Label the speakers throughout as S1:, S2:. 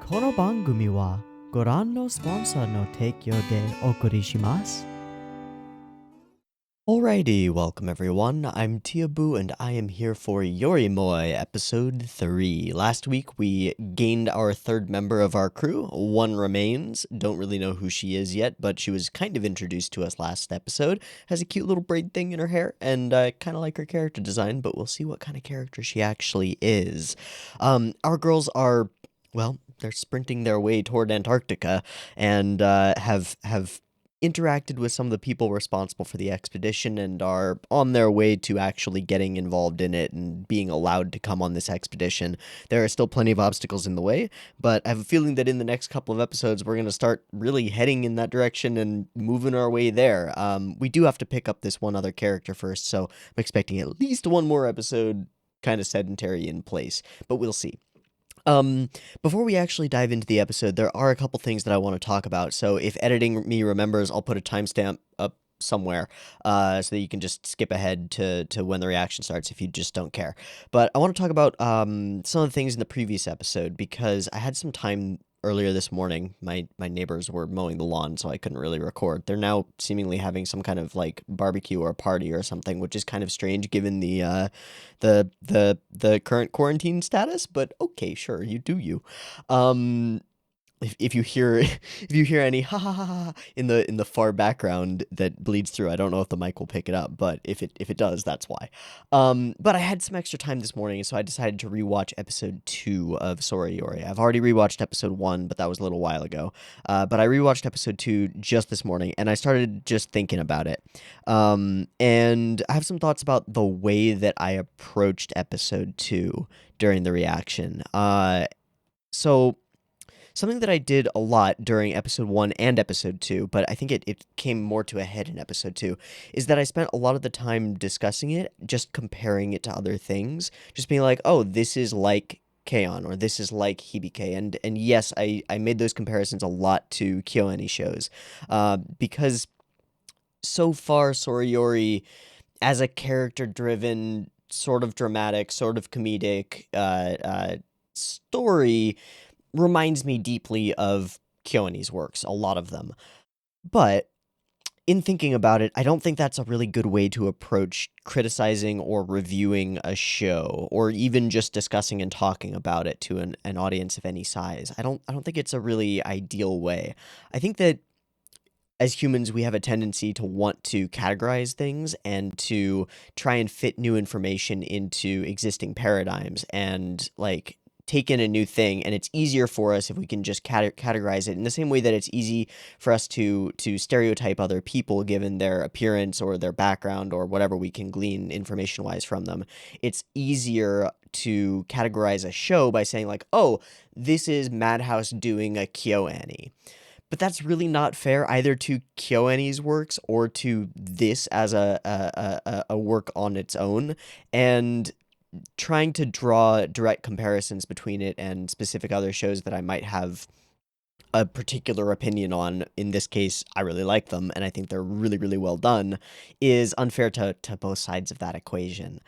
S1: この番組はご覧のスポンサーの提供でお送りします。Alrighty, welcome everyone. I'm Teeaboo and I am here for Yorimoi episode 3. Last week we gained our third member of our crew. One remains. Don't really know who she is yet, but she was kind of introduced to us last episode. Has a cute little braid thing in her hair, and I kind of like her character design, but we'll see what kind of character she actually is. Our girls are, well, they're sprinting their way toward Antarctica and have interacted with some of the people responsible for the expedition and are on their way to actually getting involved in it and being allowed to come on this expedition. There are still plenty of obstacles in the way, but I have a feeling that in the next couple of episodes we're going to start really heading in that direction and moving our way there. We do have to pick up this one other character first, so I'm expecting at least one more episode kind of sedentary in place, but we'll see. Before we actually dive into the episode, there are a couple things that I want to talk about. So if editing me remembers, I'll put a timestamp up somewhere so that you can just skip ahead to when the reaction starts if you just don't care. But I want to talk about some of the things in the previous episode because I had some time earlier this morning. My neighbors were mowing the lawn, so I couldn't really record. They're now seemingly having some kind of like barbecue or party or something, which is kind of strange given the current quarantine status. But okay, sure, you do you. If you hear any ha ha ha ha in the far background that bleeds through, I don't know if the mic will pick it up, but if it does, that's why. But I had some extra time this morning, so I decided to rewatch episode 2 of Sora Yori. I've already rewatched episode 1, but that was a little while ago. But I rewatched episode 2 just this morning, and I started just thinking about it. And I have some thoughts about the way that I approached episode 2 during the reaction. So something that I did a lot during episode 1 and episode 2, but I think it came more to a head in episode 2, is that I spent a lot of the time discussing it, just comparing it to other things, just being like, oh, this is like K-On! Or this is like Hibike, and yes, I made those comparisons a lot to KyoAni shows, because so far Sora Yori, as a character-driven, sort of dramatic, sort of comedic story, reminds me deeply of KyoAni's works, a lot of them. But in thinking about it, I don't think that's a really good way to approach criticizing or reviewing a show, or even just discussing and talking about it to an audience of any size. I don't think it's a really ideal way. I think that as humans, we have a tendency to want to categorize things and to try and fit new information into existing paradigms and like take in a new thing, and it's easier for us if we can just categorize it in the same way that it's easy for us to stereotype other people given their appearance or their background or whatever we can glean information-wise from them. It's easier to categorize a show by saying like, oh, this is Madhouse doing a KyoAni. But that's really not fair either to KyoAni's works or to this as a work on its own, and trying to draw direct comparisons between it and specific other shows that I might have a particular opinion on, in this case, I really like them, and I think they're really, really well done, is unfair to both sides of that equation.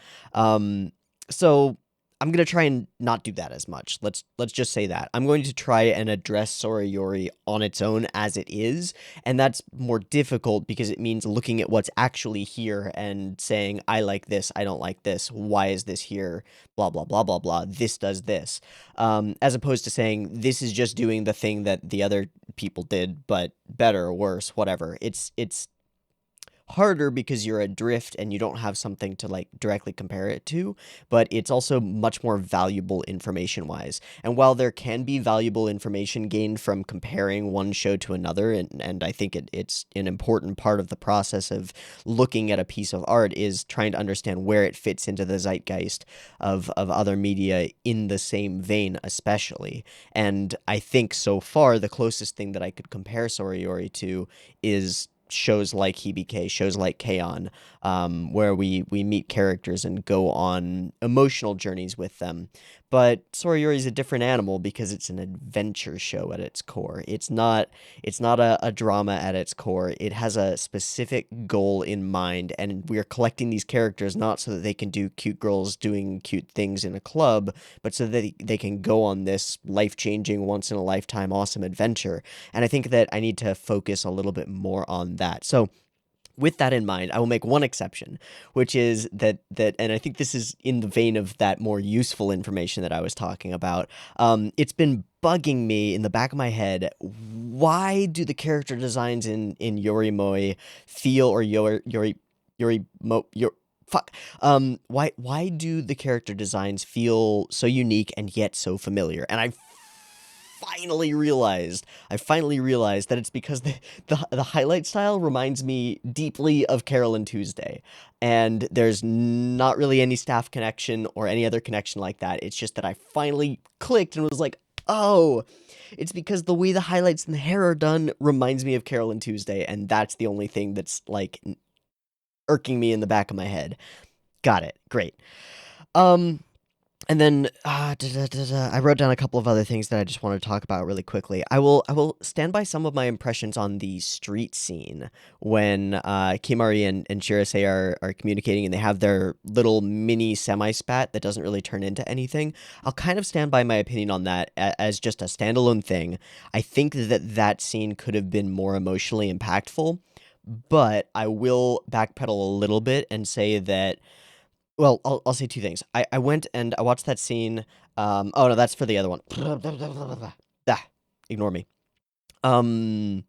S1: So I'm going to try and not do that as much. Let's just say that. I'm going to try and address Sora Yori on its own as it is, and that's more difficult because it means looking at what's actually here and saying, I like this, I don't like this, why is this here, blah, blah, blah, blah, blah, this does this, as opposed to saying, this is just doing the thing that the other people did, but better or worse, whatever. It's harder because you're adrift and you don't have something to like directly compare it to, but it's also much more valuable information wise. And while there can be valuable information gained from comparing one show to another, and I think it's an important part of the process of looking at a piece of art is trying to understand where it fits into the zeitgeist of other media in the same vein, especially. And I think so far the closest thing that I could compare Sora Yori to is shows like Hibike, shows like K-On!, where we meet characters and go on emotional journeys with them. But Sora Yori is a different animal because it's an adventure show at its core. It's not a drama at its core. It has a specific goal in mind, and we are collecting these characters not so that they can do cute girls doing cute things in a club, but so that they can go on this life-changing, once-in-a-lifetime awesome adventure. And I think that I need to focus a little bit more on that. So with that in mind, I will make one exception, which is that, and I think this is in the vein of that more useful information that I was talking about. It's been bugging me in the back of my head. Why do the character designs in Yorimoi feel or Yorimo Yor fuck why do the character designs feel so unique and yet so familiar? And I finally realized that it's because the highlight style reminds me deeply of Carol and Tuesday, and there's not really any staff connection or any other connection like that. It's just that I finally clicked and was like, oh, it's because the way the highlights and the hair are done reminds me of Carol and Tuesday, and that's the only thing that's like irking me in the back of my head. Got it. Great. Um, and then I wrote down a couple of other things that I just want to talk about really quickly. I will stand by some of my impressions on the street scene when Kimari and Shirise are communicating and they have their little mini semi spat that doesn't really turn into anything. I'll kind of stand by my opinion on that as just a standalone thing. I think that that scene could have been more emotionally impactful, but I will backpedal a little bit and say that, well, I'll say two things. I went and I watched that scene. Oh no, that's for the other one. Ah, ignore me. Um,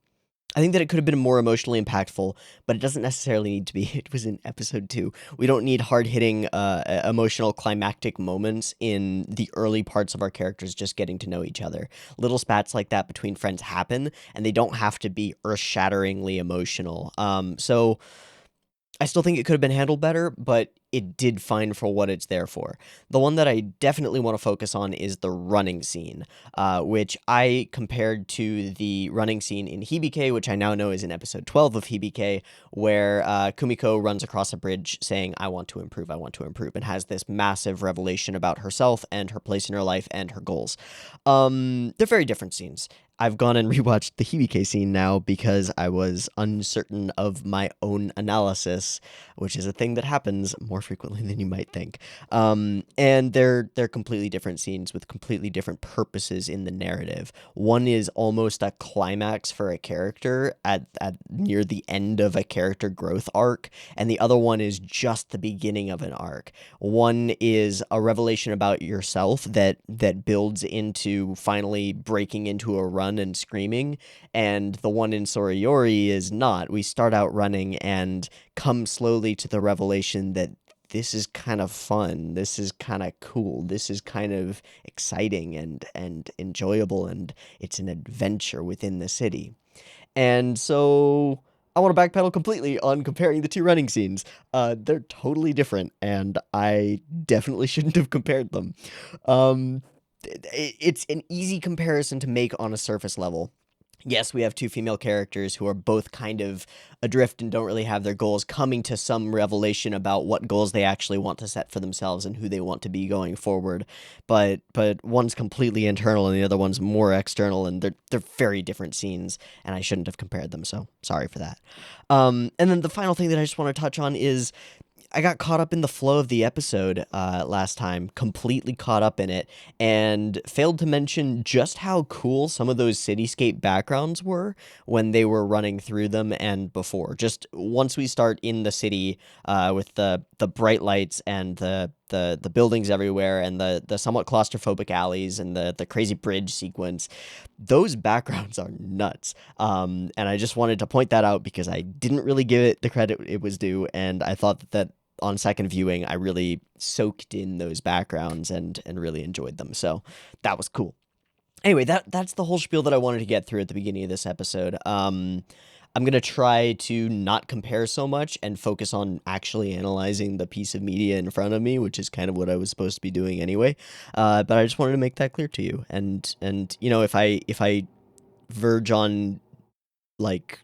S1: I think that it could have been more emotionally impactful, but it doesn't necessarily need to be. It was in episode 2. We don't need hard-hitting, emotional climactic moments in the early parts of our characters just getting to know each other. Little spats like that between friends happen, and they don't have to be earth-shatteringly emotional. So I still think it could have been handled better, but it did fine for what it's there for. The one that I definitely want to focus on is the running scene, which I compared to the running scene in Hibike, which I now know is in episode 12 of Hibike, where Kumiko runs across a bridge saying, I want to improve, and has this massive revelation about herself and her place in her life and her goals. They're very different scenes. I've gone and rewatched the Hibike scene now because I was uncertain of my own analysis, which is a thing that happens more frequently than you might think. And they're completely different scenes with completely different purposes in the narrative. One is almost a climax for a character at near the end of a character growth arc, and the other one is just the beginning of an arc. One is a revelation about yourself that builds into finally breaking into a run and screaming, and the one in Sora Yori is not. We start out running and come slowly to the revelation that this is kind of fun, this is kind of cool, this is kind of exciting and enjoyable, and it's an adventure within the city. And so I want to backpedal completely on comparing the two running scenes. They're totally different, and I definitely shouldn't have compared them. Um, it's an easy comparison to make on a surface level. Yes, we have two female characters who are both kind of adrift and don't really have their goals, coming to some revelation about what goals they actually want to set for themselves and who they want to be going forward. But one's completely internal and the other one's more external, and they're very different scenes, and I shouldn't have compared them, so sorry for that. And then the final thing that I just want to touch on is I got caught up in the flow of the episode last time, completely caught up in it, and failed to mention just how cool some of those cityscape backgrounds were when they were running through them and before. Just once we start in the city with the bright lights and the buildings everywhere and the somewhat claustrophobic alleys and the crazy bridge sequence, those backgrounds are nuts. And I just wanted to point that out because I didn't really give it the credit it was due, and I thought that on second viewing, I really soaked in those backgrounds and really enjoyed them. So that was cool. Anyway, that's the whole spiel that I wanted to get through at the beginning of this episode. I'm gonna try to not compare so much and focus on actually analyzing the piece of media in front of me, which is kind of what I was supposed to be doing anyway. But I just wanted to make that clear to you. And you know, if I verge on like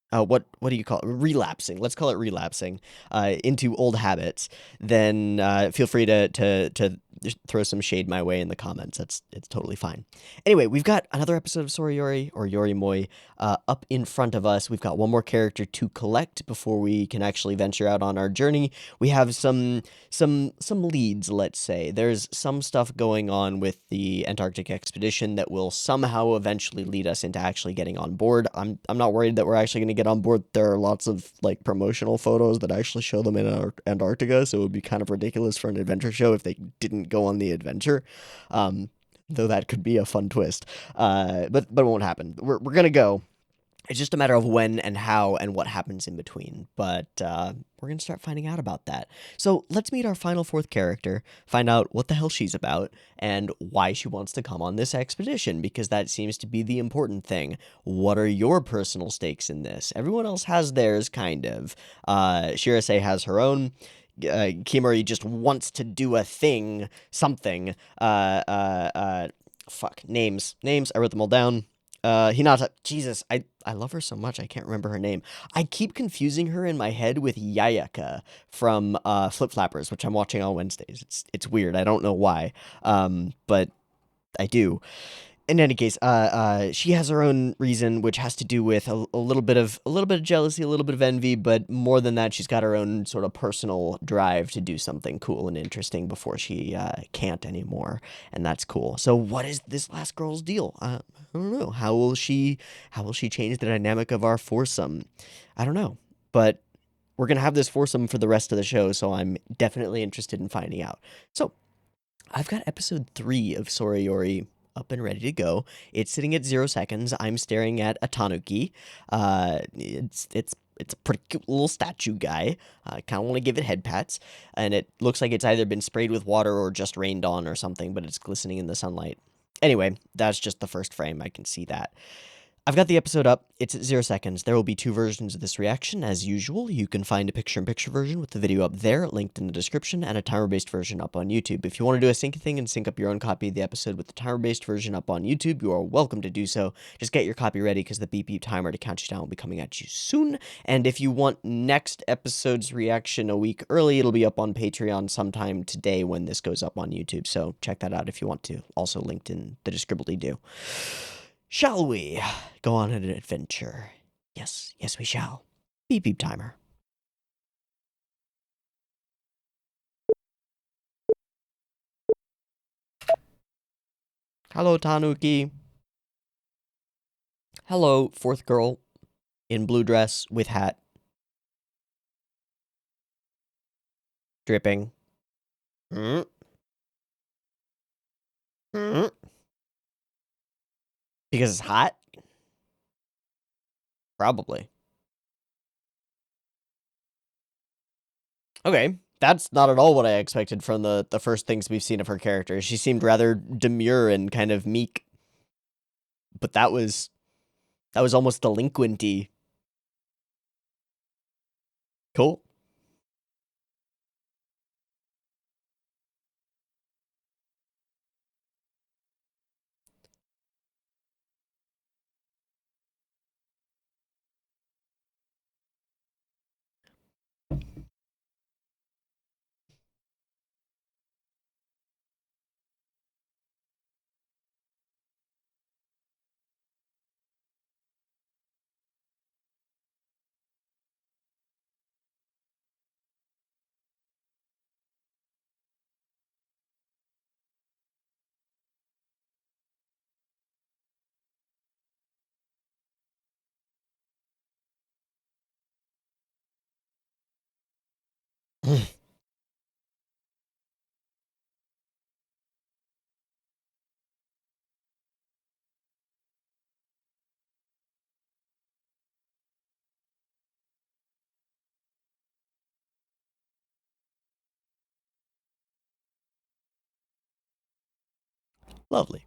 S1: what do you call it? Relapsing. Let's call it relapsing into old habits. Then feel free to just throw some shade my way in the comments. It's totally fine. Anyway, we've got another episode of Sora Yori or Yorimoi up in front of us. We've got one more character to collect before we can actually venture out on our journey. We have some leads, let's say. There's some stuff going on with the Antarctic expedition that will somehow eventually lead us into actually getting on board. I'm not worried that we're actually going to get on board. There are lots of like promotional photos that actually show them in Antarctica, so it would be kind of ridiculous for an adventure show if they didn't go on the adventure. Though that could be a fun twist. But it won't happen. We're gonna go. It's just a matter of when and how and what happens in between. But we're going to start finding out about that. So let's meet our final fourth character, find out what the hell she's about, and why she wants to come on this expedition, because that seems to be the important thing. What are your personal stakes in this? Everyone else has theirs, kind of. Shirase has her own. Kimori just wants to do a thing, something. Names. I wrote them all down. Hinata, Jesus, I love her so much, I can't remember her name. I keep confusing her in my head with Yayaka from Flip Flappers, which I'm watching on Wednesdays. It's weird, I don't know why, but I do. In any case, she has her own reason, which has to do with a little bit of jealousy, a little bit of envy, but more than that, she's got her own sort of personal drive to do something cool and interesting before she can't anymore, and that's cool. So, what is this last girl's deal? I don't know. How will she change the dynamic of our foursome? I don't know, but we're gonna have this foursome for the rest of the show, so I'm definitely interested in finding out. So, I've got episode 3 of Sora Yori up and ready to go. It's sitting at 0 seconds. I'm staring at a tanuki. It's a pretty cute little statue guy. I kind of want to give it head pats, and it looks like it's either been sprayed with water or just rained on or something, but it's glistening in the sunlight. Anyway, that's just the first frame. I can see that. I've got the episode up. It's at 0 seconds. There will be 2 versions of this reaction, as usual. You can find a picture-in-picture version with the video up there, linked in the description, and a timer-based version up on YouTube. If you want to do a sync thing and sync up your own copy of the episode with the timer-based version up on YouTube, you are welcome to do so. Just get your copy ready, because the beep timer to count you down will be coming at you soon. And if you want next episode's reaction a week early, it'll be up on Patreon sometime today when this goes up on YouTube. So check that out if you want to. Also linked in the description-do. Shall we go on an adventure? Yes, we shall. Beep timer. Hello, Tanuki. Hello, fourth girl in blue dress with hat. Dripping. Mm. Mm. Because it's hot? Probably. Okay, that's not at all what I expected from the first things we've seen of her character. She seemed rather demure and kind of meek. But that was almost delinquent-y. Cool. Lovely.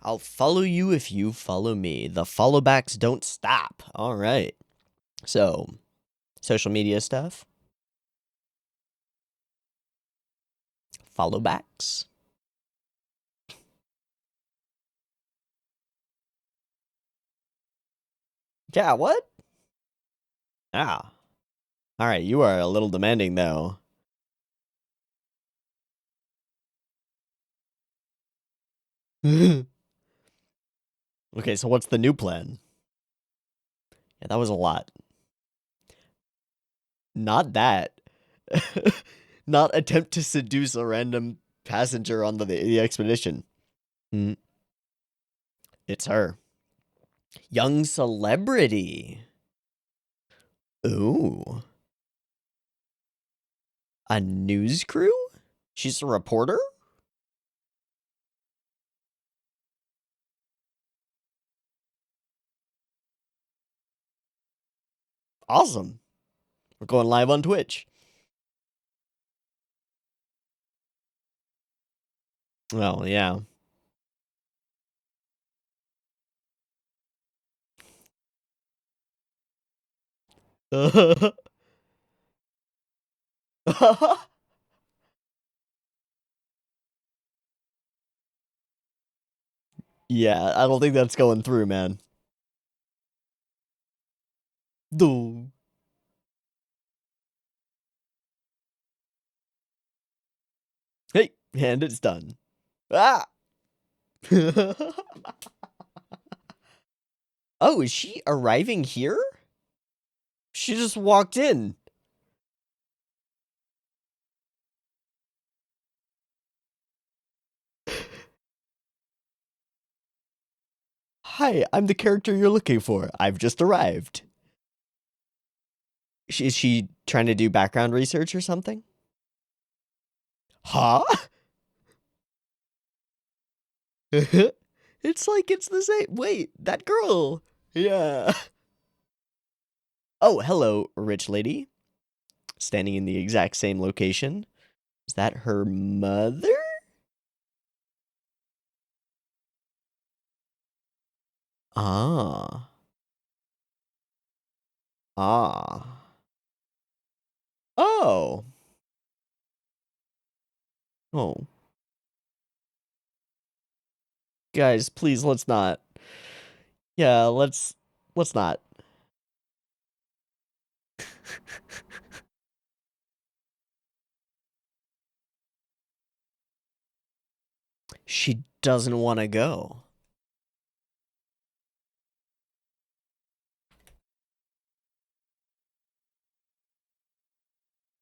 S1: I'll follow you if you follow me. The followbacks don't stop. All right. So, social media stuff. Followbacks. Yeah, what? Ah. All right, you are a little demanding, though. Okay, so what's the new plan? Yeah, that was a lot. Not that. Not attempt to seduce a random passenger on the expedition. Mm, it's her. Young celebrity. Ooh. A news crew? She's a reporter? Awesome. We're going live on Twitch. Well, yeah. Yeah, I don't think that's going through, man. Do. Hey, and it's done. Ah! Oh, is she arriving here? She just walked in. Hi, I'm the character you're looking for. I've just arrived. Is she trying to do background research or something? Huh? It's like it's the same. Wait, that girl. Yeah. Oh, hello, rich lady. Standing in the exact same location. Is that her mother? Ah. Ah. Oh. Oh. Guys, please, let's not. Yeah, let's not. She doesn't want to go.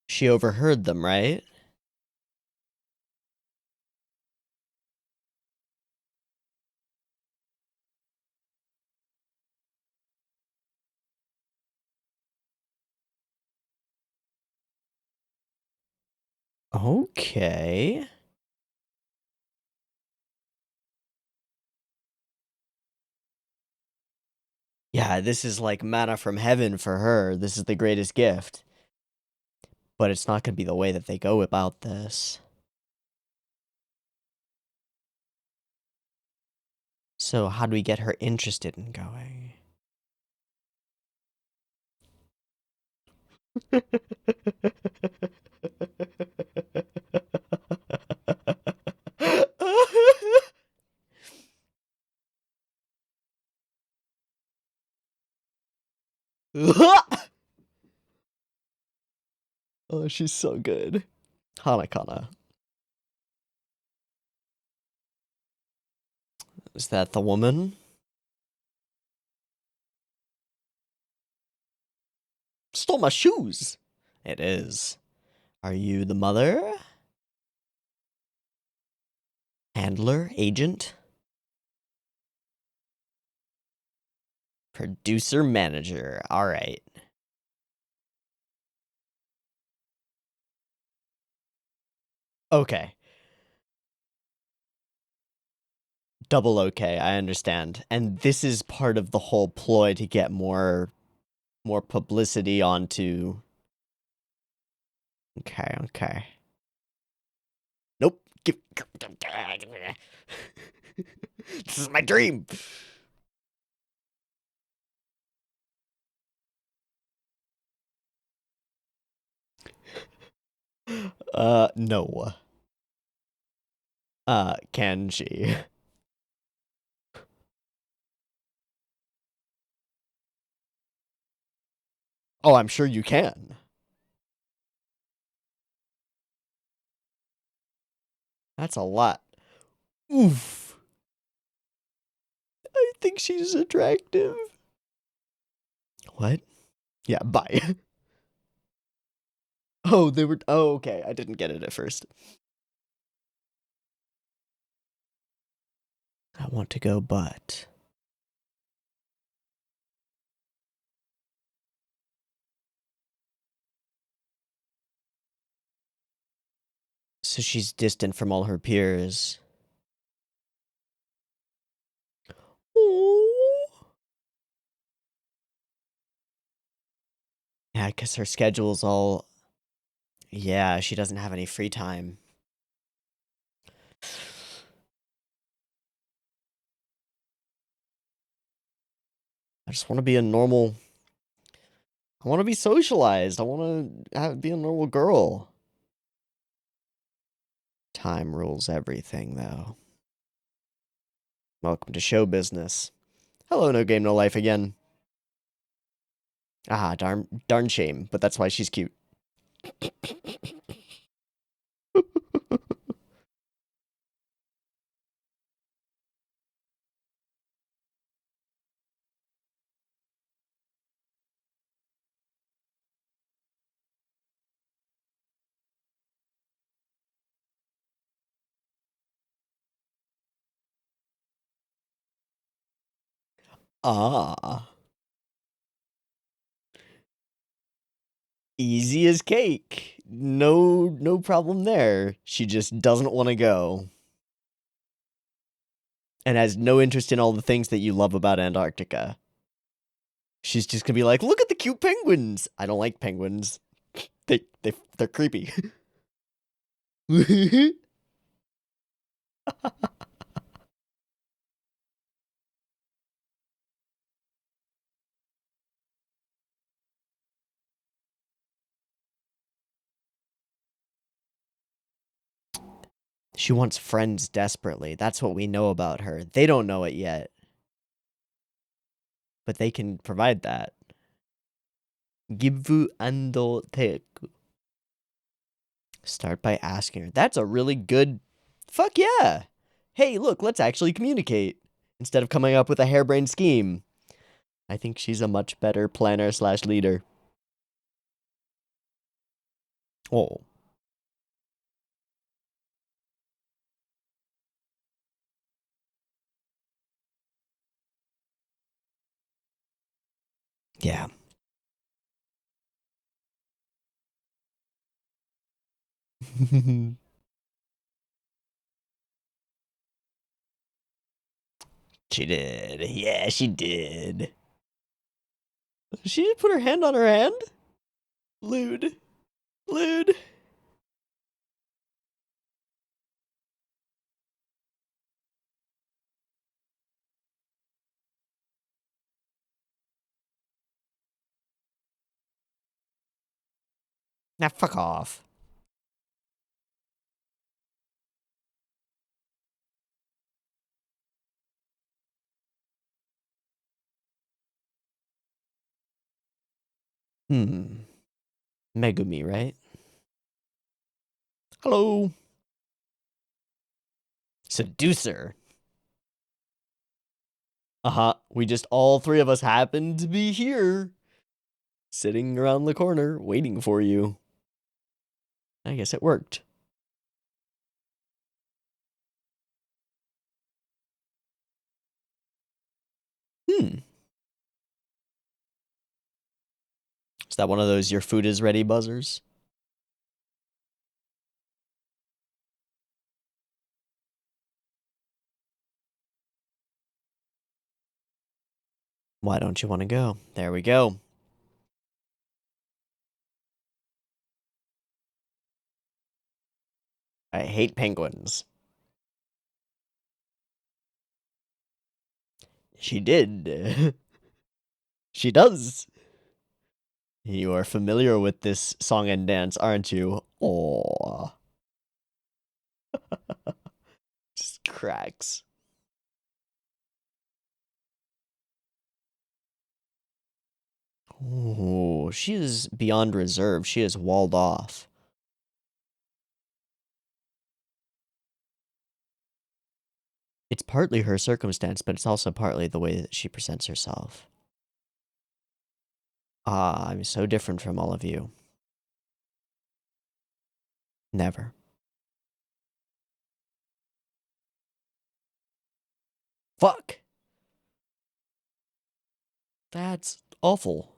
S1: She overheard them, right? Okay. Yeah, this is like manna from heaven for her. This is the greatest gift. But it's not going to be the way that they go about this. So, how do we get her interested in going? Oh, she's so good. Hanakana. Is that the woman? Stole my shoes. It is. Are you the mother? Handler? Agent? Producer? Manager. Alright. Okay. Double okay, I understand. And this is part of the whole ploy to get more publicity onto. Okay, okay. Nope. This is my dream. No. Can she? Oh, I'm sure you can. That's a lot. Oof. think she's attractive. What? Yeah, bye. Oh, they were... Oh, okay. I didn't get it at first. I want to go, but... So she's distant from all her peers. Ooh. Yeah, because her schedule's all... Yeah, she doesn't have any free time. I just want to be a normal... I want to be socialized. I want to be a normal girl. Time rules everything, though. Welcome to show business. Hello, No Game, No Life again. Ah, darn shame, but that's why she's cute. Ah. Easy as cake. No problem there. She just doesn't want to go. And has no interest in all the things that you love about Antarctica. She's just gonna be like, look at the cute penguins. I don't like penguins. They're creepy. She wants friends desperately. That's what we know about her. They don't know it yet. But they can provide that. Givu ando teku. Start by asking her. That's a really good... Fuck yeah! Hey, look, let's actually communicate. Instead of coming up with a harebrained scheme. I think she's a much better planner/leader. Oh. Yeah. She did. Yeah, she did. She did put her hand on her hand? Lewd. Lewd. Now fuck off. Megumi, right? Hello. Seducer. Uh-huh. We just, all three of us happen to be here. Sitting around the corner, waiting for you. I guess it worked. Is that one of those your food is ready buzzers? Why don't you want to go? There we go. I hate penguins. She did. She does. You are familiar with this song and dance, aren't you? Oh. Just cracks. Oh, she is beyond reserve. She is walled off. It's partly her circumstance, but it's also partly the way that she presents herself. Ah, I'm so different from all of you. Never. Fuck! That's awful.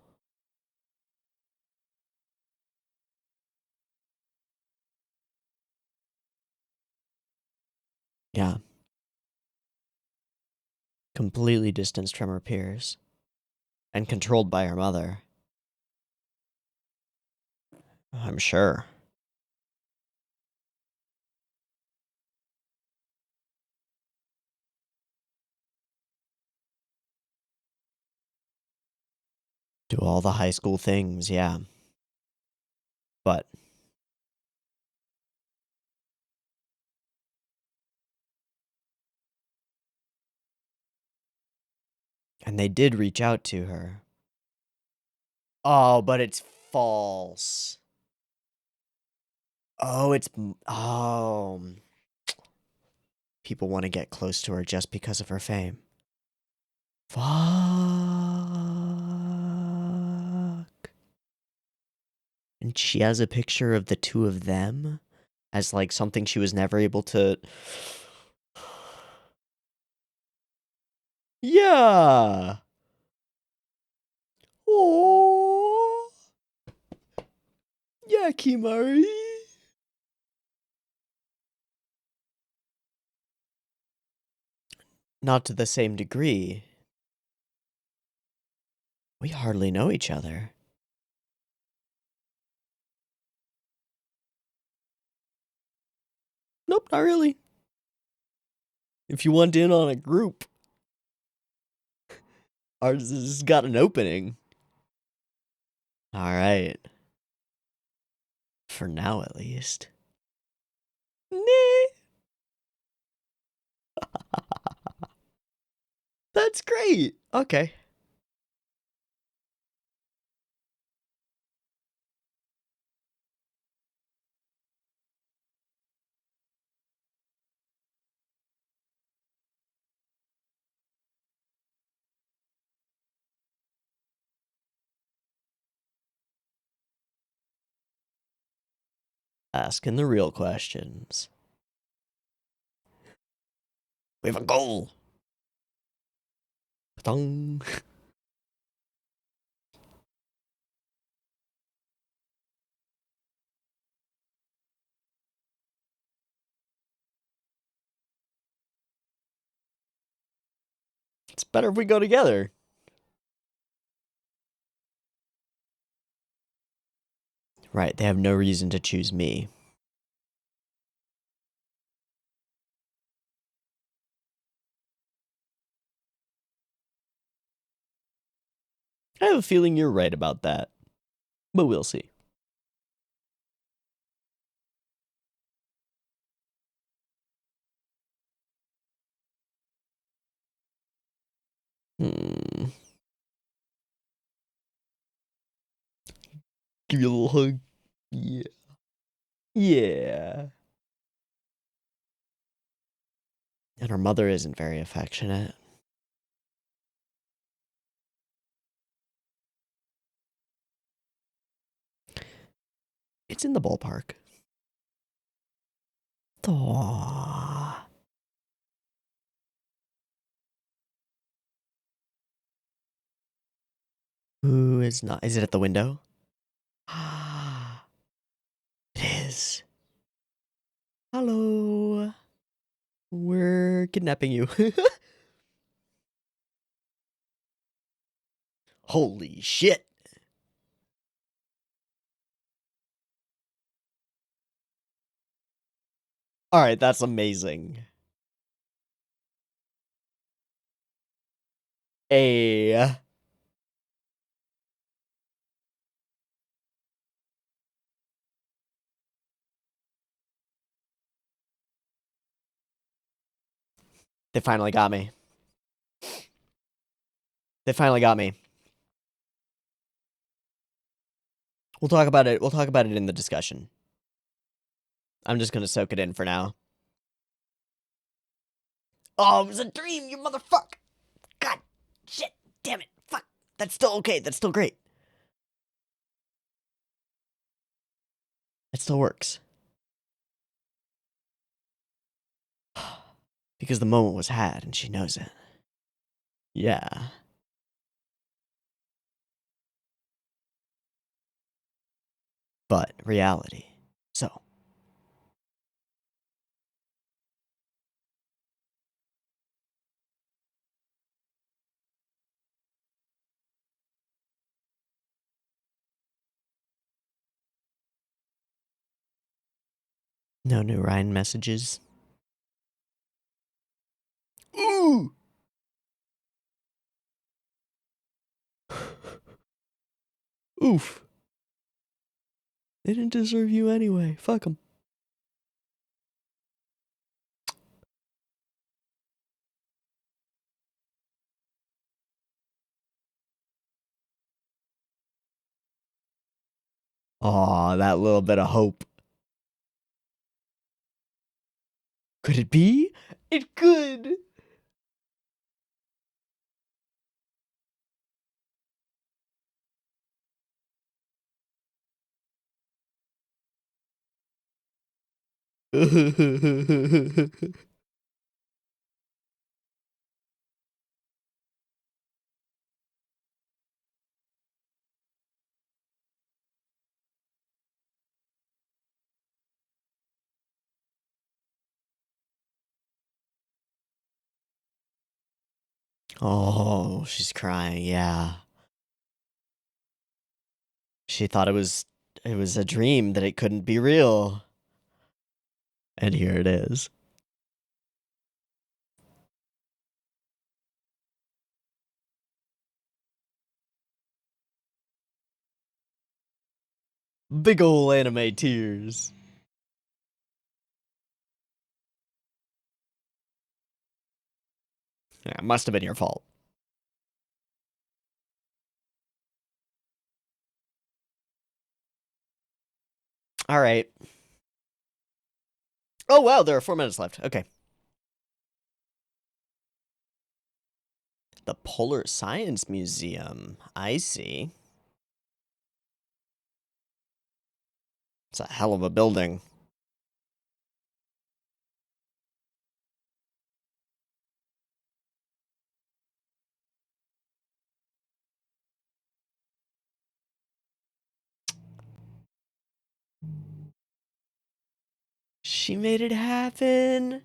S1: Yeah. Completely distanced from her peers. And controlled by her mother. I'm sure. Do all the high school things, yeah. But and they did reach out to her. Oh, but it's false. Oh, it's people want to get close to her just because of her fame. Fuck. And she has a picture of the two of them as like something she was never able to. Yeah. Oh. Yeah, Kimari. Not to the same degree. We hardly know each other. Nope, not really. If you want in on a group, ours has got an opening. Alright. For now, at least. Nee. That's great. Okay. Asking the real questions. We have a goal. Dong. It's better if we go together. Right, they have no reason to choose me. I have a feeling you're right about that. But we'll see. Give you a little hug. Yeah. Yeah. And her mother isn't very affectionate. It's in the ballpark. Aww. Who is not? Is it at the window? It is. Hello. We're kidnapping you. Holy shit. Alright, that's amazing. Hey. They finally got me. They finally got me. We'll talk about it. We'll talk about it in the discussion. I'm just gonna soak it in for now. Oh, it was a dream, you motherfucker! God, shit, damn it, fuck. That's still okay, that's still great. It still works. Because the moment was had, and she knows it. Yeah. But reality. So. No new Ryan messages. Ooh! Oof. They didn't deserve you anyway. Fuck them. Aw, that little bit of hope. Could it be? It could! Oh, she's crying, yeah. She thought it was a dream, that it couldn't be real. And here it is. Big ol' anime tears. Yeah, it must have been your fault. Alright. Oh wow, there are 4 minutes left. Okay. The Polar Science Museum. I see. It's a hell of a building. She made it happen.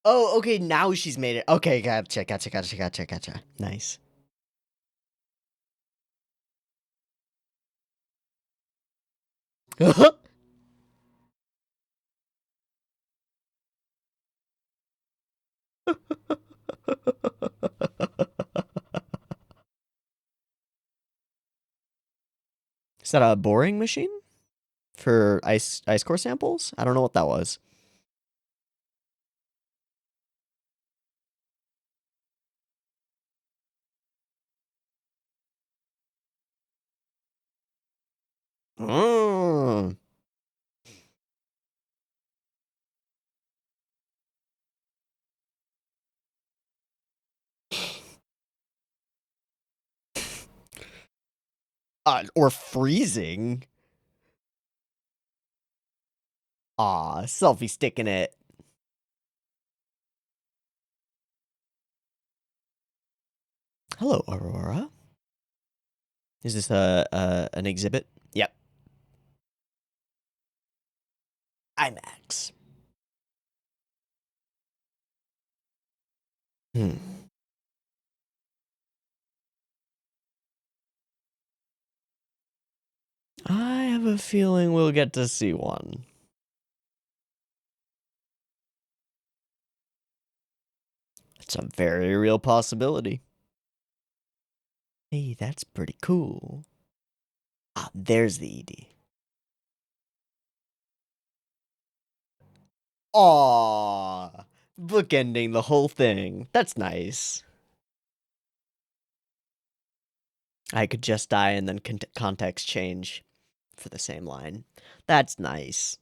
S1: Oh, okay, now she's made it. Okay, gotcha. Nice. Is that a boring machine? For ice core samples? I don't know what that was. Oh. Or freezing. Aw, selfie stick in it. Hello, Aurora. Is this an exhibit? Yep. IMAX. I have a feeling we'll get to see one. It's a very real possibility. Hey, that's pretty cool. Ah, there's the ED. Aww. Bookending the whole thing. That's nice. I could just die and then context change for the same line. That's nice.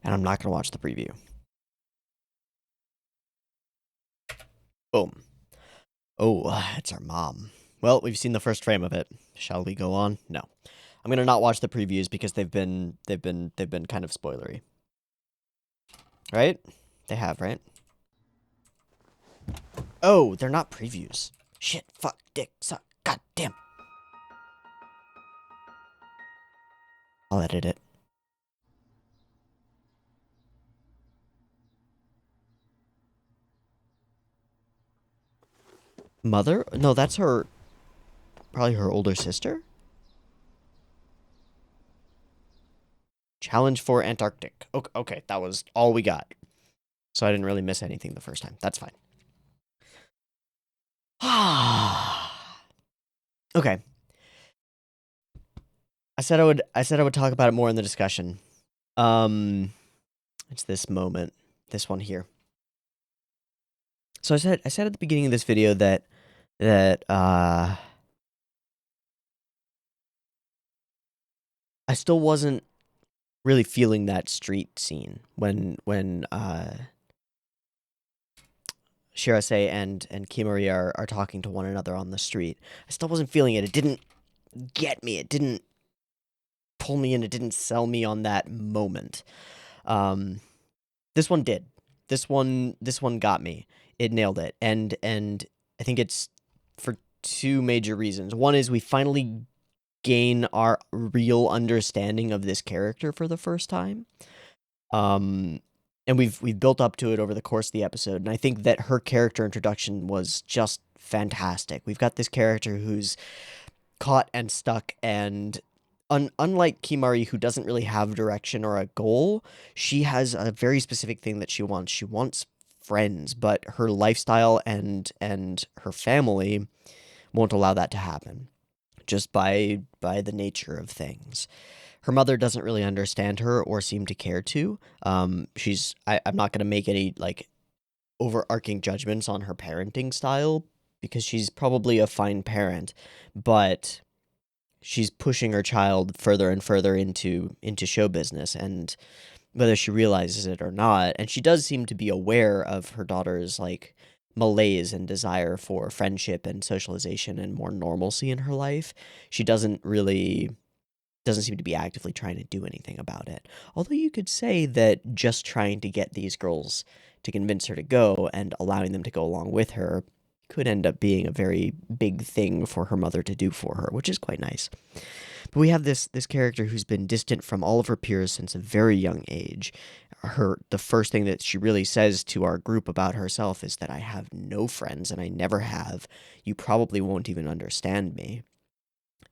S1: And I'm not going to watch the preview. Boom. Oh, it's our mom. Well, we've seen the first frame of it. Shall we go on? No. I'm going to not watch the previews because they've been kind of spoilery. Right? They have, right? Oh, they're not previews. Shit, fuck, dick, suck, god damn. I'll edit it. Mother? No, that's her... Probably her older sister? Challenge for Antarctic. Okay, that was all we got. So I didn't really miss anything the first time. That's fine. Okay. I said I would talk about it more in the discussion. It's this moment. This one here. So I said at the beginning of this video that I still wasn't really feeling that street scene when Shirase and Kimori are talking to one another on the street. I still wasn't feeling it. It didn't get me. It didn't pull me in. It didn't sell me on that moment. This one did. This one got me. It nailed it. And I think it's for two major reasons. One is we finally gain our real understanding of this character for the first time. And we've built up to it over the course of the episode, and I think that her character introduction was just fantastic. We've got this character who's caught and stuck, and unlike Kimari, who doesn't really have direction or a goal, she has a very specific thing that she wants. She wants friends, but her lifestyle and her family won't allow that to happen, just by the nature of things. Her mother doesn't really understand her or seem to care to. I'm not going to make any, like, overarching judgments on her parenting style, because she's probably a fine parent, but she's pushing her child further and further into show business, and whether she realizes it or not, and she does seem to be aware of her daughter's, like, malaise and desire for friendship and socialization and more normalcy in her life, she doesn't seem to be actively trying to do anything about it. Although you could say that just trying to get these girls to convince her to go and allowing them to go along with her could end up being a very big thing for her mother to do for her, which is quite nice. But we have this character who's been distant from all of her peers since a very young age. The first thing that she really says to our group about herself is that I have no friends and I never have. You probably won't even understand me.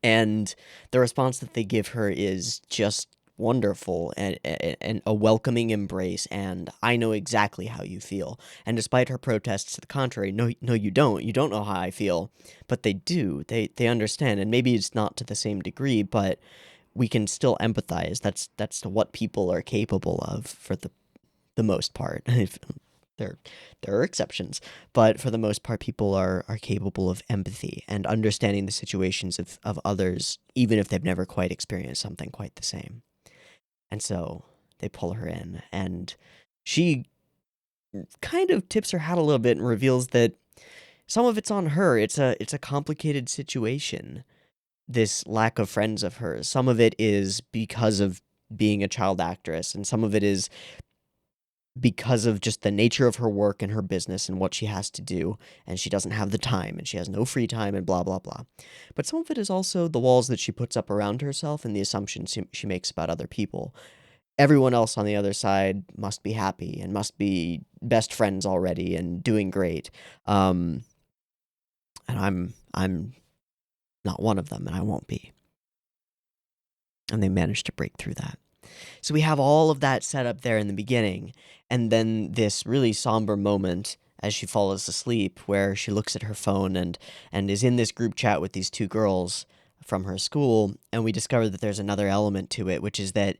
S1: And the response that they give her is just wonderful, and a welcoming embrace, and I know exactly how you feel. And despite her protests to the contrary, no, you don't know how I feel, but they do. They understand, and maybe it's not to the same degree, but we can still empathize. That's what people are capable of for the most part. There are exceptions, but for the most part, people are capable of empathy and understanding the situations of others, even if they've never quite experienced something quite the same. And so they pull her in, and she kind of tips her hat a little bit and reveals that some of it's on her. It's a complicated situation, this lack of friends of hers. Some of it is because of being a child actress, and some of it is because of just the nature of her work and her business and what she has to do, and she doesn't have the time, and she has no free time, and blah, blah, blah. But some of it is also the walls that she puts up around herself and the assumptions she makes about other people. Everyone else on the other side must be happy and must be best friends already and doing great. And I'm not one of them, and I won't be. And they managed to break through that. So we have all of that set up there in the beginning, and then this really somber moment as she falls asleep, where she looks at her phone and is in this group chat with these two girls from her school, and we discover that there's another element to it, which is that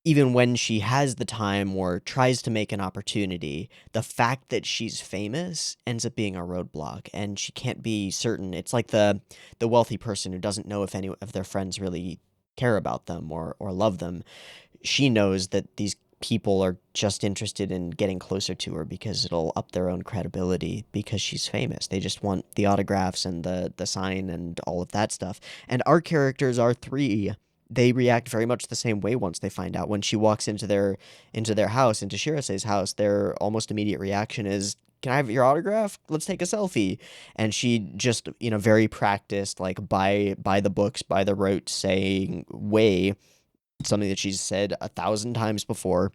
S1: even when she has the time or tries to make an opportunity, the fact that she's famous ends up being a roadblock, and she can't be certain. It's like the wealthy person who doesn't know if any of their friends really care about them or love them. She knows that these people are just interested in getting closer to her because it'll up their own credibility because she's famous. They just want the autographs and the sign and all of that stuff. And our characters are three. They react very much the same way once they find out. When she walks into their house, into Shirase's house, their almost immediate reaction is, "Can I have your autograph? Let's take a selfie." And she just, very practiced, like by the books, by the rote saying way, something that she's said 1,000 times before.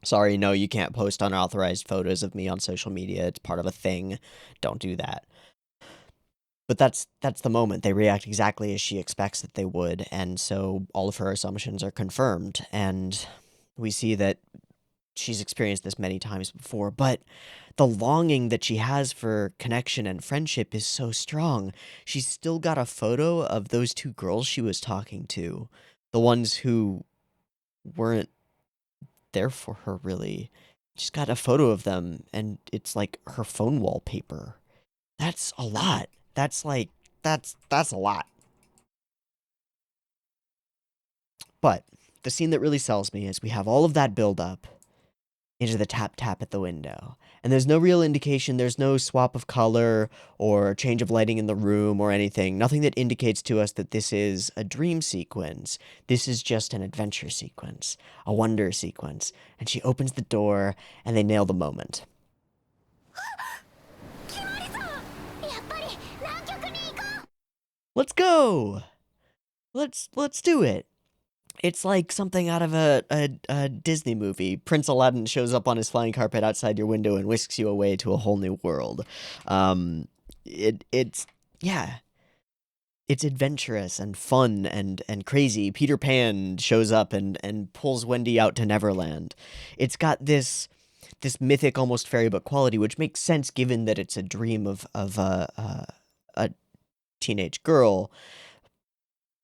S1: "Sorry, no, you can't post unauthorized photos of me on social media. It's part of a thing. Don't do that." But that's the moment. They react exactly as she expects that they would, and so all of her assumptions are confirmed. And we see that she's experienced this many times before, but the longing that she has for connection and friendship is so strong. She's still got a photo of those two girls she was talking to, the ones who weren't there for her, really. She's got a photo of them, and it's like her phone wallpaper. That's a lot. That's like, that's a lot. But the scene that really sells me is we have all of that build up into the tap tap at the window. And there's no real indication, there's no swap of color or change of lighting in the room or anything. Nothing that indicates to us that this is a dream sequence. This is just an adventure sequence, a wonder sequence. And she opens the door and they nail the moment. Let's go! Let's do it. It's like something out of a Disney movie. Prince Aladdin shows up on his flying carpet outside your window and whisks you away to a whole new world. It's yeah, it's adventurous and fun and crazy. Peter Pan shows up and pulls Wendy out to Neverland. It's got this mythic, almost fairy book quality, which makes sense given that it's a dream of a teenage girl.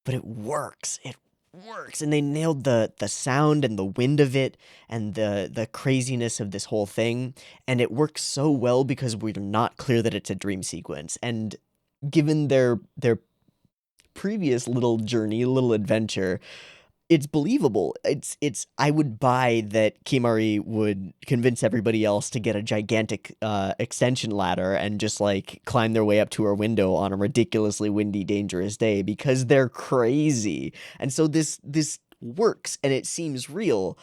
S1: But it works. It works, and they nailed the sound and the wind of it and the craziness of this whole thing, and it works so well because we're not clear that it's a dream sequence. And given their previous little journey, little adventure, it's believable. It's I would buy that Kimari would convince everybody else to get a gigantic extension ladder and just like climb their way up to her window on a ridiculously windy, dangerous day because they're crazy. And so this works and it seems real,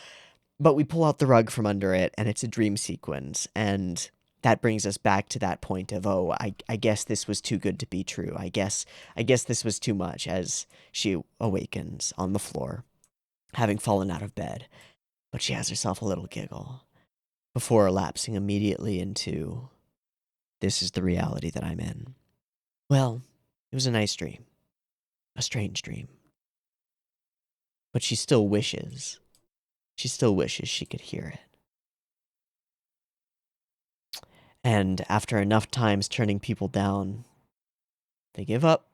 S1: but we pull out the rug from under it and it's a dream sequence. And that brings us back to that point of, oh, I guess this was too good to be true. I guess this was too much, as she awakens on the floor, having fallen out of bed, but she has herself a little giggle before lapsing immediately into, "This is the reality that I'm in." Well, it was a nice dream, a strange dream, but she still wishes she could hear it. And after enough times turning people down, they give up.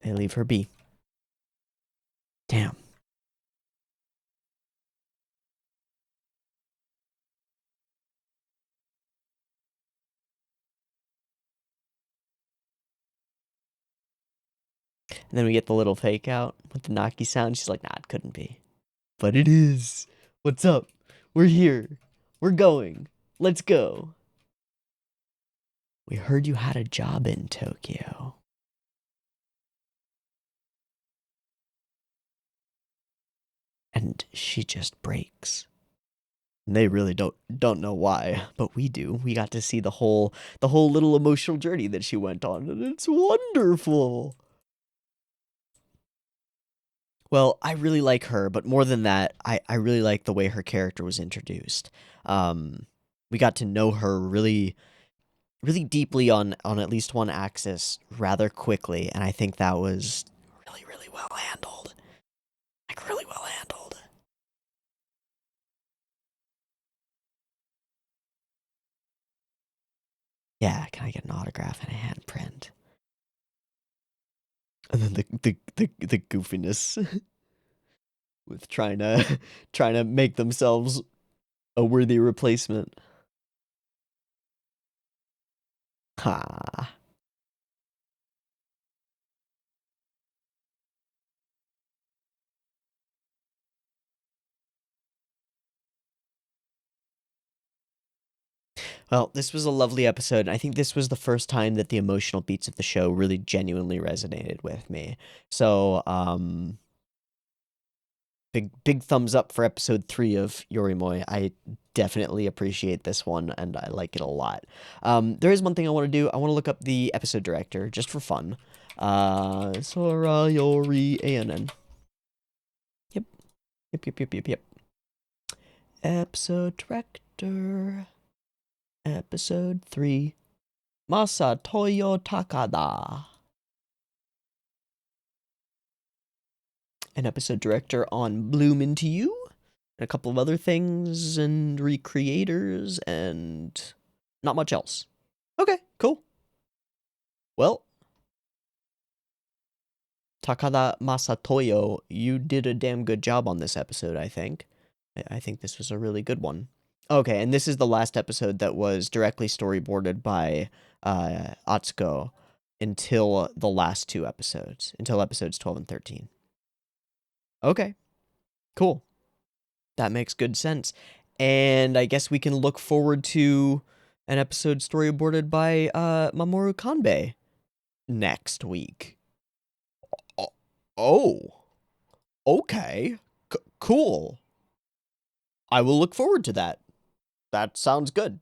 S1: They leave her be. Damn. And then we get the little fake out with the Naki sound. She's like, "Nah, it couldn't be." But it is. What's up? We're here. We're going. Let's go. "We heard you had a job in Tokyo." And she just breaks. And they really don't know why, but we do. We got to see the whole little emotional journey that she went on, and it's wonderful. Well, I really like her, but more than that, I really like the way her character was introduced. We got to know her really deeply on at least one axis rather quickly, and I think that was really well handled. Like, really well handled. Yeah, can I get an autograph and a handprint? And then the goofiness with trying to trying to make themselves a worthy replacement. Ha. Well, this was a lovely episode. I think this was the first time that the emotional beats of the show really genuinely resonated with me. So, big thumbs up for episode 3 of Yorimoi. I definitely appreciate this one, and I like it a lot. There is one thing I want to do. I want to look up the episode director, just for fun. Sora Yori ANN. Yep. Yep. Episode director. Episode 3. Masatoyo Takada. An episode director on Bloom Into You, and a couple of other things, and recreators, and not much else. Okay, cool. Well, Takada Masatoyo, you did a damn good job on this episode, I think. I think this was a really good one. Okay, and this is the last episode that was directly storyboarded by Atsuko until the last 2 episodes, until episodes 12 and 13. Okay, cool. That makes good sense. And I guess we can look forward to an episode storyboarded by Mamoru Kanbei next week. Oh, okay. Cool. I will look forward to that. That sounds good.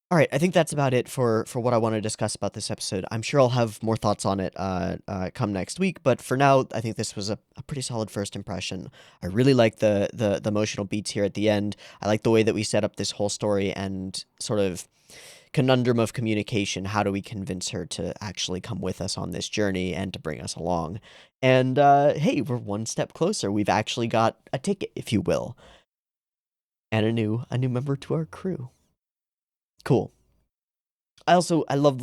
S1: All right, I think that's about it for what I want to discuss about this episode. I'm sure I'll have more thoughts on it come next week, but for now, I think this was a pretty solid first impression. I really like the emotional beats here at the end. I like the way that we set up this whole story and sort of conundrum of communication. How do we convince her to actually come with us on this journey and to bring us along? And hey, we're one step closer. We've actually got a ticket, if you will, and a new member to our crew. Cool. I love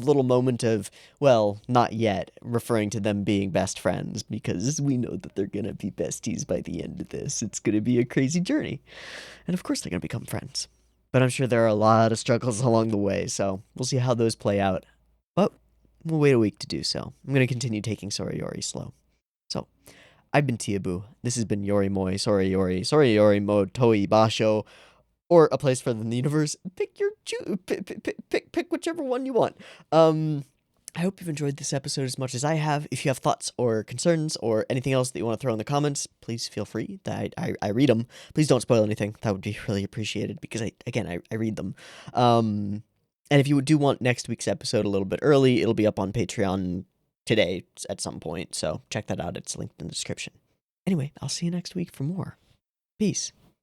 S1: the little moment of, well, not yet, referring to them being best friends, because we know that they're gonna be besties by the end of this. It's gonna be a crazy journey. And of course they're gonna become friends. But I'm sure there are a lot of struggles along the way, so we'll see how those play out. But we'll wait a week to do so. I'm gonna continue taking Sora Yori slow. So, I've been Teeaboo. This has been Yorimoi, Sora Yori Mo Tooi Basho, or A Place Further in the Universe. Pick whichever one you want. I hope you've enjoyed this episode as much as I have. If you have thoughts or concerns or anything else that you want to throw in the comments, please feel free. I read them. Please don't spoil anything. That would be really appreciated, because I read them. And if you do want next week's episode a little bit early, it'll be up on Patreon today at some point. So check that out. It's linked in the description. Anyway, I'll see you next week for more. Peace.